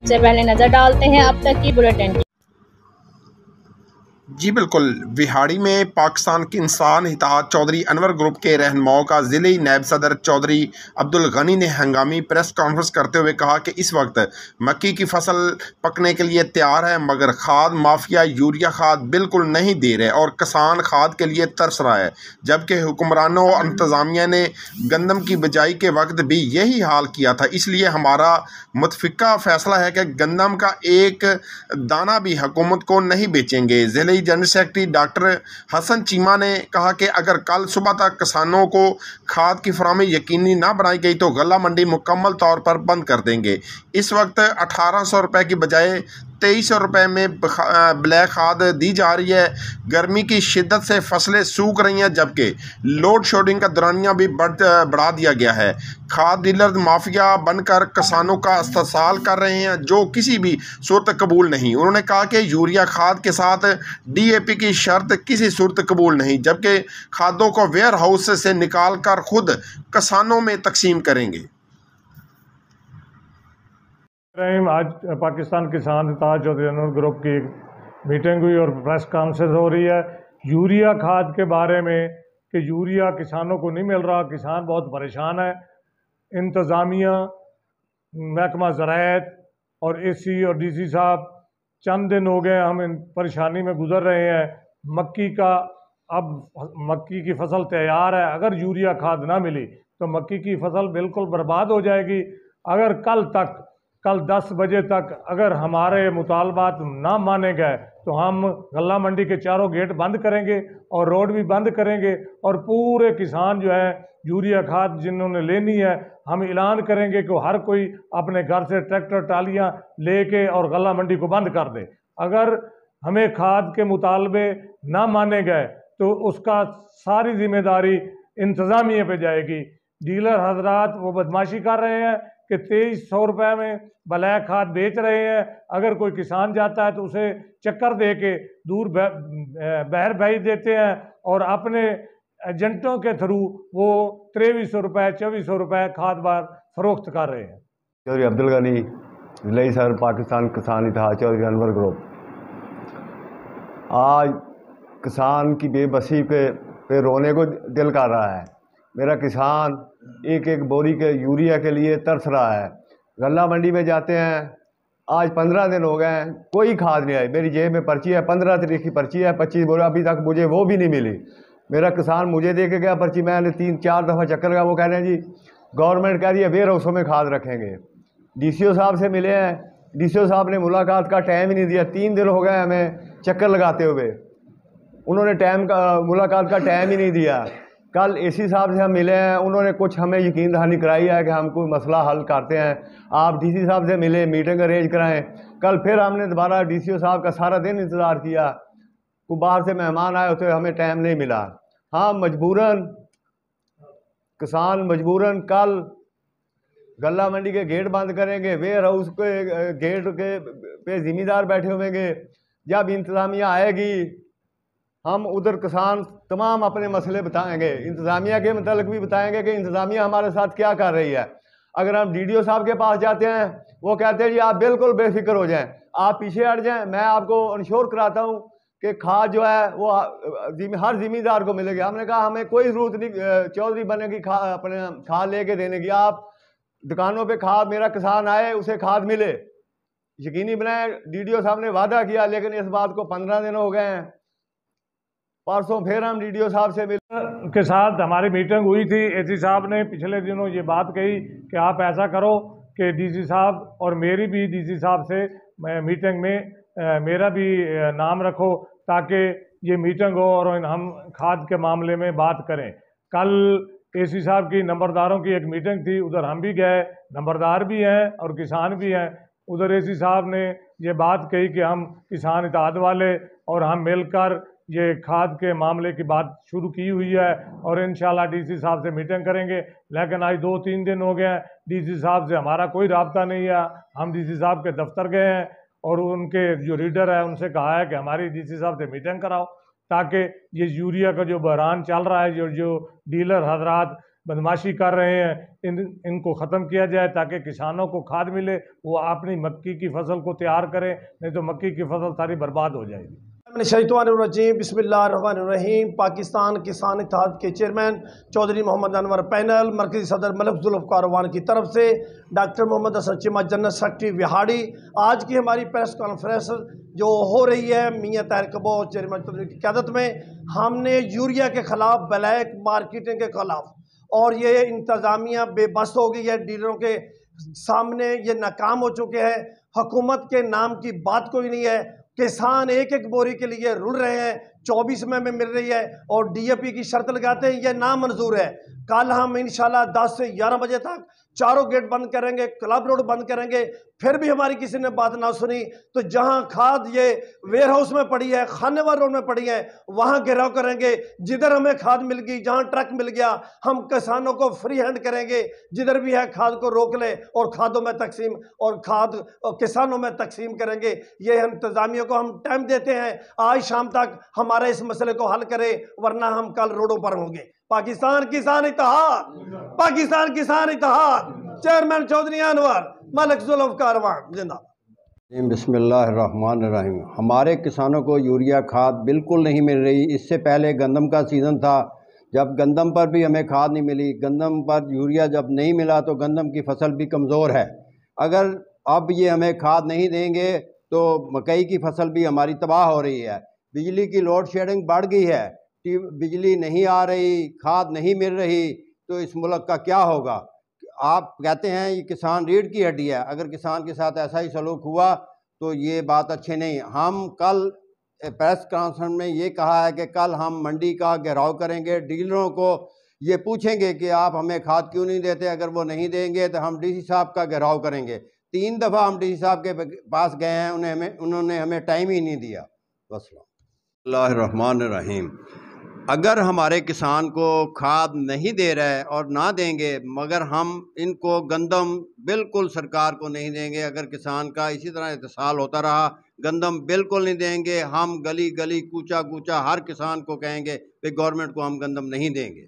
सबसे पहले नजर डालते हैं अब तक की बुलेटिन। जी बिल्कुल। विहाड़ी में पाकिस्तान के इंसान इत्तेहाद चौधरी अनवर ग्रुप के रहनुमाओं का ज़िले नायब सदर चौधरी अब्दुल गनी ने हंगामी प्रेस कॉन्फ्रेंस करते हुए कहा कि इस वक्त मक्की की फसल पकने के लिए तैयार है, मगर खाद माफिया यूरिया खाद बिल्कुल नहीं दे रहे और किसान खाद के लिए तरस रहा है। जबकि हुक्मरानों और इंतज़ामिया ने गंदम की बिजाई के वक्त भी यही हाल किया था। इसलिए हमारा मुतफ़िका फ़ैसला है कि गंदम का एक दाना भी हुकूमत को नहीं बेचेंगे। ज़िले general secretary doctor Hasan Cheema ने कहा कि अगर कल सुबह तक किसानों को खाद की फराहमी यकीनी ना बनाई गई तो गला मंडी मुकम्मल तौर पर बंद कर देंगे। इस वक्त 1800 रुपये की बजाय 2300 रुपये में ब्लैक खाद दी जा रही है। गर्मी की शिद्दत से फसलें सूख रही हैं, जबकि लोड शेडिंग का दौरानिया भी बढ़ा दिया गया है। खाद डीलर माफिया बनकर किसानों का इस्तेसाल कर रहे हैं, जो किसी भी सूरत कबूल नहीं। उन्होंने कहा कि यूरिया खाद के साथ DAP की शर्त किसी सूरत कबूल नहीं, जबकि खादों को वेयर हाउस से निकाल कर खुद किसानों में तकसीम करेंगे। आज पाकिस्तान किसान इत्तेहाद चौधरी अनवर ग्रुप की मीटिंग हुई और प्रेस कॉन्फ्रेंस हो रही है यूरिया खाद के बारे में कि यूरिया किसानों को नहीं मिल रहा, किसान बहुत परेशान है। इंतज़ामिया, महकमा ज़राअत और AC और DC साहब चंद दिन हो गए हम इन परेशानी में गुजर रहे हैं। अब मक्की की फसल तैयार है, अगर यूरिया खाद ना मिली तो मक्की की फसल बिल्कुल बर्बाद हो जाएगी। अगर कल 10 बजे तक अगर हमारे मुतालबात ना माने गए तो हम गल्ला मंडी के चारों गेट बंद करेंगे और रोड भी बंद करेंगे और पूरे किसान जो है यूरिया खाद जिन्होंने लेनी है हम ऐलान करेंगे कि हर कोई अपने घर से ट्रैक्टर ट्रालियाँ लेके और गल्ला मंडी को बंद कर दे। अगर हमें खाद के मुतालबे ना माने गए तो उसका सारी जिम्मेदारी इंतज़ामिया पे जाएगी। डीलर हजरात वो बदमाशी कर रहे हैं कि 2300 रुपये में ब्लैक खाद बेच रहे हैं। अगर कोई किसान जाता है तो उसे चक्कर दे के दूर बहर भेज देते हैं और अपने एजेंटों के थ्रू वो 2300 रुपये 2400 रुपये खाद बार फरोख्त कर रहे हैं। चौधरी अब्दुल गनी, ज़िले सर पाकिस्तान किसान इत्तेहाद चौधरी अनवर ग्रुप। आज किसान की बेबसी पे रोने को दिल कर रहा है। मेरा किसान एक एक बोरी के यूरिया के लिए तरस रहा है। गल्ला मंडी में जाते हैं, आज 15 दिन हो गए हैं, कोई खाद नहीं आई। मेरी जेब में पर्ची है, 15 तारीख की पर्ची है, 25 बोरा अभी तक मुझे वो भी नहीं मिली। मेरा किसान मुझे दे के गया पर्ची, मैंने 3-4 दफ़ा चक्कर लगा। वो कह रहे हैं जी गवर्नमेंट कह रही है वेयर हाउसों में खाद रखेंगे। DCO साहब से मिले हैं, DCO साहब ने मुलाकात का टाइम ही नहीं दिया। 3 दिन हो गए हमें चक्कर लगाते हुए, उन्होंने मुलाकात का टाइम ही नहीं दिया। कल AC साहब से हम मिले हैं, उन्होंने कुछ हमें यकीन दहानी कराई है कि हम कोई मसला हल करते हैं। आप DC साहब से मिले, मीटिंग अरेंज कराएं। कल फिर हमने दोबारा DCO साहब का सारा दिन इंतज़ार किया, कोई बाहर से मेहमान आए होते हमें टाइम नहीं मिला। हाँ, किसान मजबूरन कल गल्ला मंडी के गेट बंद करेंगे, वेयर हाउस के गेट के पे ज़िम्मेदार बैठे होंगे। जब इंतज़ामिया आएगी हम उधर किसान तमाम अपने मसले बताएंगे, इंतज़ामिया के मतलब भी बताएंगे कि इंतज़ामिया हमारे साथ क्या कर रही है। अगर हम DDO साहब के पास जाते हैं, वो कहते हैं जी आप बिल्कुल बेफिक्र हो जाएं, आप पीछे हट जाएं, मैं आपको इंश्योर कराता हूं कि खाद जो है वो हर जिम्मेदार को मिलेगी। हमने कहा हमें कोई ज़रूरत नहीं चौधरी बनने की अपने खाद लेके देने की। आप दुकानों पे खाद, मेरा किसान आए उसे खाद मिले, यकीनी बनाए। DDO साहब ने वादा किया, लेकिन इस बात को 15 दिन हो गए हैं। परसों फिर हम DDO साहब से के साथ हमारी मीटिंग हुई थी। AC साहब ने पिछले दिनों ये बात कही कि आप ऐसा करो कि DC साहब और मेरी भी DC साहब से मीटिंग में मेरा भी नाम रखो ताकि ये मीटिंग हो और हम खाद के मामले में बात करें। कल AC साहब की नंबरदारों की एक मीटिंग थी, उधर हम भी गए, नंबरदार भी हैं और किसान भी हैं। उधर AC साहब ने ये बात कही कि हम किसान इत्तेहाद वाले और हम मिलकर ये खाद के मामले की बात शुरू की हुई है और इंशाल्लाह DC साहब से मीटिंग करेंगे। लेकिन आज 2-3 दिन हो गए हैं, DC साहब से हमारा कोई राब्ता नहीं है। हम DC साहब के दफ्तर गए हैं और उनके जो रीडर है उनसे कहा है कि हमारी DC साहब से मीटिंग कराओ ताकि ये यूरिया का जो बहरान चल रहा है, जो डीलर हजरात बदमाशी कर रहे हैं इनको ख़त्म किया जाए ताकि किसानों को खाद मिले, वो अपनी मक्की की फसल को तैयार करें, नहीं तो मक्की की फसल सारी बर्बाद हो जाएगी। बिस्मिल्लाहिर्रहमानिर्रहीम। पाकिस्तान किसान इत्तेहाद के चेयरमैन चौधरी मोहम्मद अनवर पैनल, मरकज़ी सदर मलिक जुल्फ़िकार अवान की तरफ से doctor Muhammad Hasan Cheema general secretary Vehari, आज की हमारी प्रेस कॉन्फ्रेंस जो हो रही है मियाँ ताहिर कबोज चेयरमैन चौधरी की क़यादत में, हमने यूरिया के ख़िलाफ़, ब्लैक मार्केटिंग के ख़िलाफ़, और ये इंतज़ामिया बेबस हो गई है, डीलरों के सामने ये नाकाम हो चुके हैं। हुकूमत के नाम की बात कोई नहीं है। किसान एक एक बोरी के लिए रुल रहे हैं, 24 में मिल रही है और डीएपी की शर्त लगाते हैं, यह नामंजूर है। कल हम इंशाल्लाह 10 से 11 बजे तक चारों गेट बंद करेंगे, क्लब रोड बंद करेंगे। फिर भी हमारी किसी ने बात ना सुनी तो जहां खाद ये वेयर हाउस में पड़ी है, खानेवाल रोड में पड़ी है, वहां घेराव करेंगे। जिधर हमें खाद मिल गई, जहां ट्रक मिल गया, हम किसानों को फ्री हैंड करेंगे। जिधर भी है खाद को रोक ले और खादों में तकसीम और खाद किसानों में तकसीम करेंगे। ये इंतजामियों को हम टाइम देते हैं, आज शाम तक हमारे इस मसले को हल करें, वरना हम कल रोडों पर होंगे। पाकिस्तान किसान इत्तेहाद, पाकिस्तान किसान इत्तेहाद, चेयरमैन चौधरी अनवर, मलिक जुल्फ़िकार अवान जिंदाबाद। बिस्मिल्लाहिर्रहमानिर्रहीम। हमारे किसानों को यूरिया खाद बिल्कुल नहीं मिल रही। इससे पहले गंदम का सीज़न था, जब गंदम पर भी हमें खाद नहीं मिली। गंदम पर यूरिया जब नहीं मिला तो गंदम की फसल भी कमज़ोर है। अगर अब ये हमें खाद नहीं देंगे तो मकई की फसल भी हमारी तबाह हो रही है। बिजली की लोड शेडिंग बढ़ गई है, बिजली नहीं आ रही, खाद नहीं मिल रही, तो इस मुल्क का क्या होगा? आप कहते हैं ये किसान रीढ़ की हड्डी है, अगर किसान के साथ ऐसा ही सलूक हुआ तो ये बात अच्छी नहीं। हम कल प्रेस कॉन्फ्रेंस में ये कहा है कि कल हम मंडी का घेराव करेंगे, डीलरों को ये पूछेंगे कि आप हमें खाद क्यों नहीं देते। अगर वो नहीं देंगे तो हम डीसी साहब का घेराव करेंगे। 3 दफ़ा हम डीसी साहब के पास गए हैं, उन्होंने हमें टाइम ही नहीं दिया। बिस्मिल्लाहिर्रहमानिर्रहीम। अगर हमारे किसान को खाद नहीं दे रहे और ना देंगे, मगर हम इनको गंदम बिल्कुल सरकार को नहीं देंगे। अगर किसान का इसी तरह इत्तेसाल होता रहा, गंदम बिल्कुल नहीं देंगे। हम गली गली कूचा कूचा हर किसान को कहेंगे कि गवर्नमेंट को हम गंदम नहीं देंगे।